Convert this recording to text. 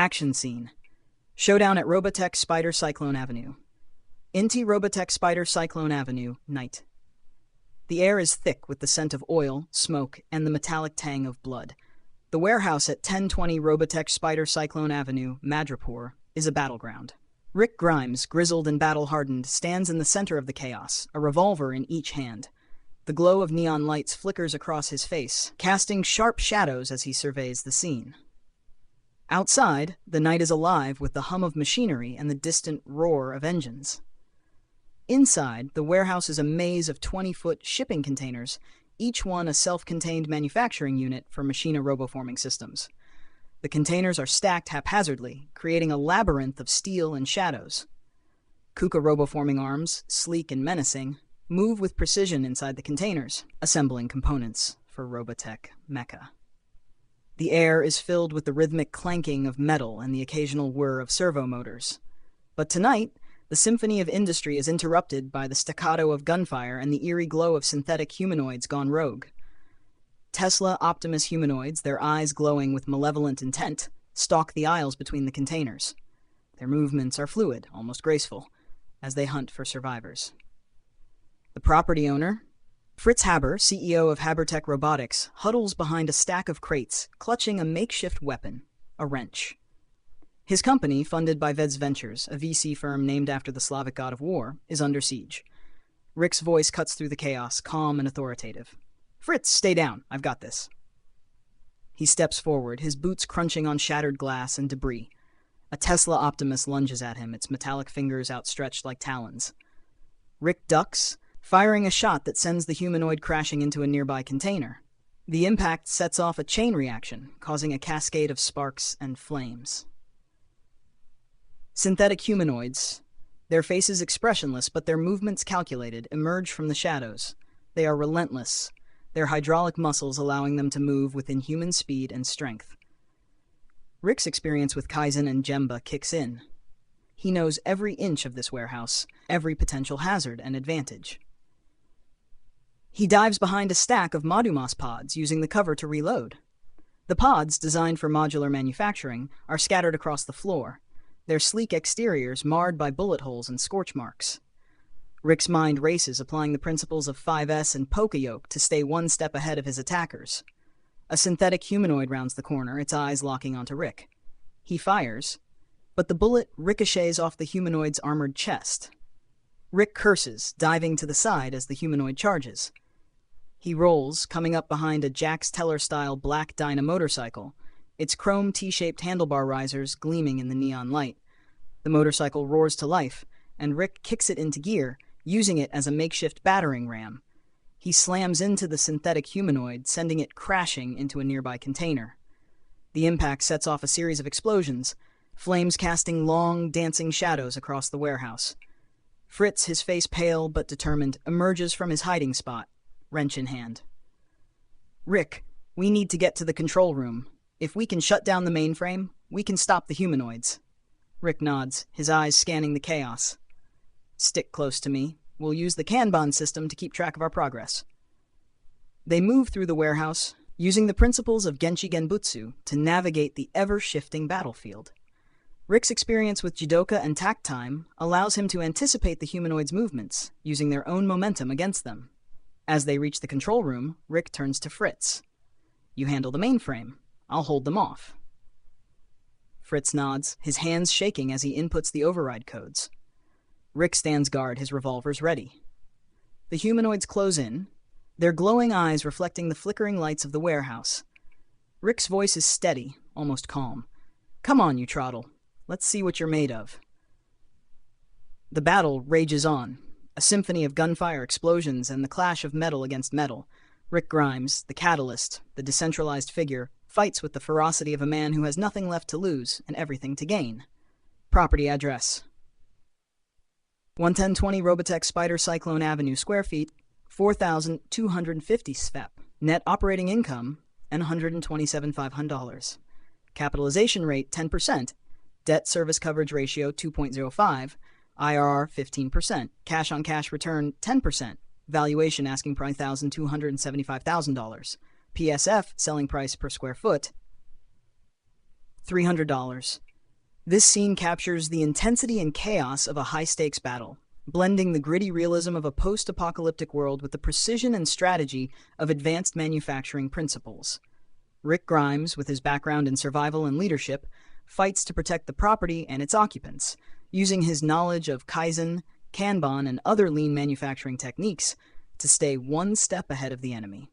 Action scene. Showdown at Robotech Spider Cyclone Avenue. Inti Robotech Spider Cyclone Avenue, night. The air is thick with the scent of oil, smoke, and the metallic tang of blood. The warehouse at 1020 Robotech Spider Cyclone Avenue, Madripoor, is a battleground. Rick Grimes, grizzled and battle-hardened, stands in the center of the chaos, a revolver in each hand. The glow of neon lights flickers across his face, casting sharp shadows as he surveys the scene. Outside, the night is alive with the hum of machinery and the distant roar of engines. Inside, the warehouse is a maze of 20-foot shipping containers, each one a self-contained manufacturing unit for Machina roboforming systems. The containers are stacked haphazardly, creating a labyrinth of steel and shadows. KUKA roboforming arms, sleek and menacing, move with precision inside the containers, assembling components for Robotech mecha. The air is filled with the rhythmic clanking of metal and the occasional whir of servo motors. But tonight, the symphony of industry is interrupted by the staccato of gunfire and the eerie glow of synthetic humanoids gone rogue. Tesla Optimus humanoids, their eyes glowing with malevolent intent, stalk the aisles between the containers. Their movements are fluid, almost graceful, as they hunt for survivors. The property owner, Fritz Haber, CEO of HaberTech Robotics, huddles behind a stack of crates, clutching a makeshift weapon, a wrench. His company, funded by Veds Ventures, a VC firm named after the Slavic god of war, is under siege. Rick's voice cuts through the chaos, calm and authoritative. "Fritz, stay down. I've got this." He steps forward, his boots crunching on shattered glass and debris. A Tesla Optimus lunges at him, its metallic fingers outstretched like talons. Rick ducks, firing a shot that sends the humanoid crashing into a nearby container. The impact sets off a chain reaction, causing a cascade of sparks and flames. Synthetic humanoids, their faces expressionless but their movements calculated, emerge from the shadows. They are relentless, their hydraulic muscles allowing them to move with inhuman speed and strength. Rick's experience with Kaizen and Gemba kicks in. He knows every inch of this warehouse, every potential hazard and advantage. He dives behind a stack of ModuMaaS pods, using the cover to reload. The pods, designed for modular manufacturing, are scattered across the floor, their sleek exteriors marred by bullet holes and scorch marks. Rick's mind races, applying the principles of 5S and Poka-yoke to stay one step ahead of his attackers. A synthetic humanoid rounds the corner, its eyes locking onto Rick. He fires, but the bullet ricochets off the humanoid's armored chest. Rick curses, diving to the side as the humanoid charges. He rolls, coming up behind a Jax Teller-style black Dyna motorcycle, its chrome T-shaped handlebar risers gleaming in the neon light. The motorcycle roars to life, and Rick kicks it into gear, using it as a makeshift battering ram. He slams into the synthetic humanoid, sending it crashing into a nearby container. The impact sets off a series of explosions, flames casting long, dancing shadows across the warehouse. Fritz, his face pale but determined, emerges from his hiding spot, wrench in hand. "Rick, we need to get to the control room. If we can shut down the mainframe, we can stop the humanoids." Rick nods, his eyes scanning the chaos. "Stick close to me. We'll use the Kanban system to keep track of our progress." They move through the warehouse, using the principles of Genchi Genbutsu to navigate the ever-shifting battlefield. Rick's experience with Jidoka and Tact Time allows him to anticipate the humanoids' movements, using their own momentum against them. As they reach the control room, Rick turns to Fritz. "You handle the mainframe. I'll hold them off." Fritz nods, his hands shaking as he inputs the override codes. Rick stands guard, his revolvers ready. The humanoids close in, their glowing eyes reflecting the flickering lights of the warehouse. Rick's voice is steady, almost calm. "Come on, you trottle. Let's see what you're made of." The battle rages on, a symphony of gunfire, explosions, and the clash of metal against metal. Rick Grimes, the catalyst, the decentralized figure, fights with the ferocity of a man who has nothing left to lose and everything to gain. Property address: 11020 Robotech Spider Cyclone Avenue, square feet, 4,250 SVEP. Net operating income, $127,500. Capitalization rate, 10%. Debt service coverage ratio, 2.05. IRR, 15%. Cash on cash return, 10%. Valuation asking price $275,000. PSF selling price per square foot, $300. This scene captures the intensity and chaos of a high-stakes battle, blending the gritty realism of a post-apocalyptic world with the precision and strategy of advanced manufacturing principles. Rick Grimes, with his background in survival and leadership, fights to protect the property and its occupants, using his knowledge of Kaizen, Kanban, and other lean manufacturing techniques to stay one step ahead of the enemy.